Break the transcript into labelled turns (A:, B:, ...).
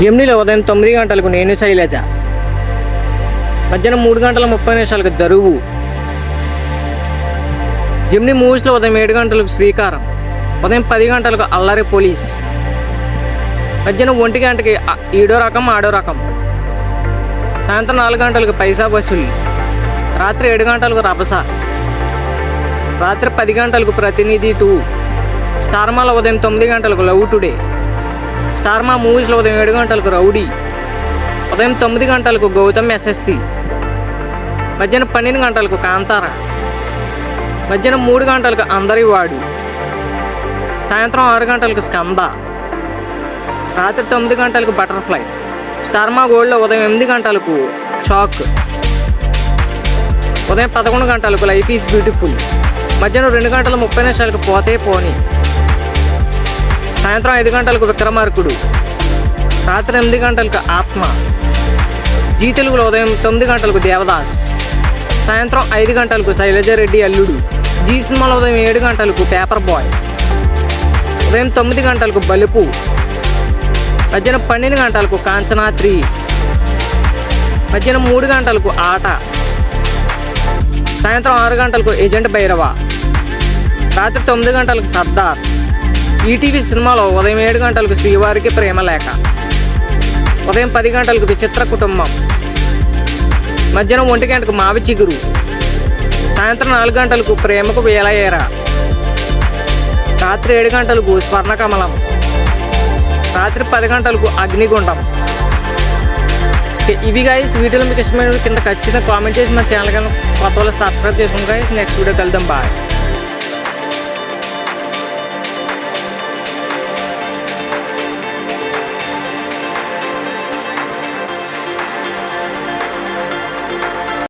A: జెమినీలో ఉదయం 9 గంటలకు నేను శైలజ, మధ్యాహ్నం 3 గంటల 30 నిమిషాలకు దరువు. జెమినీ మూవీస్లో ఉదయం 7 గంటలకు శ్రీకారం, ఉదయం 10 గంటలకు అల్లరి పోలీస్, మధ్యాహ్నం 1 గంటకి ఈడో రకం ఆడో రకం, సాయంత్రం 4 గంటలకు పైసా వసూలు, రాత్రి 7 గంటలకు రభస, రాత్రి 10 గంటలకు ప్రతినిధి 2, స్టార్మాలో ఉదయం 9 గంటలకు లవ్ టుడే, స్టార్మా మూవీస్లో ఉదయం 7 గంటలకు రౌడీ, ఉదయం 9 గంటలకు గౌతమ్ ఎస్ఎస్సి, మధ్యాహ్నం 12 గంటలకు కాంతార, మధ్యాహ్నం 3 గంటలకు అందరి వాడు, సాయంత్రం 6 గంటలకు స్కంద, రాత్రి 9 గంటలకు బటర్ఫ్లై. స్టార్మా గోల్డ్లో ఉదయం 8 గంటలకు షాక్, ఉదయం 11 గంటలకు లైఫ్ ఈజ్ బ్యూటిఫుల్, మధ్యాహ్నం 2 గంటల 30 నిమిషాలకు పోతే పోనీ, సాయంత్రం 5 గంటలకు విక్రమార్కుడు, రాత్రి 8 గంటలకు ఆత్మ. జీ తెలుగులో ఉదయం 9 గంటలకు దేవదాస్, సాయంత్రం 5 గంటలకు శైలజారెడ్డి అల్లుడు. జీ సినిమాలో ఉదయం 7 గంటలకు పేపర్ బాయ్, ఉదయం 9 గంటలకు బలుపు, మధ్యాహ్నం 12 గంటలకు కాంచనా 3, మధ్యాహ్నం 3 గంటలకు ఆట, సాయంత్రం 6 గంటలకు ఏజెంట్ భైరవ, రాత్రి 9 గంటలకు సర్దార్. ఈటీవీ సినిమాలో ఉదయం 7 గంటలకు శ్రీవారికి ప్రేమలేఖ, ఉదయం 10 గంటలకు విచిత్ర కుటుంబం, మధ్యాహ్నం 1 గంటకు మావి చిగురు, సాయంత్రం 4 గంటలకు ప్రేమకు వేలయేరా, రాత్రి 7 గంటలకు స్వర్ణకమలం, రాత్రి 10 గంటలకు అగ్నిగుండం. ఇవి గైస్, వీడియోలో మీకు ఇష్టమైన కింద ఖచ్చితంగా కామెంట్ చేసి మన ఛానల్ కానీ కొత్త వాళ్ళు సబ్స్క్రైబ్ చేసుకోండి గైస్. నెక్స్ట్ వీడియో కలుద్దాం, బాయ్.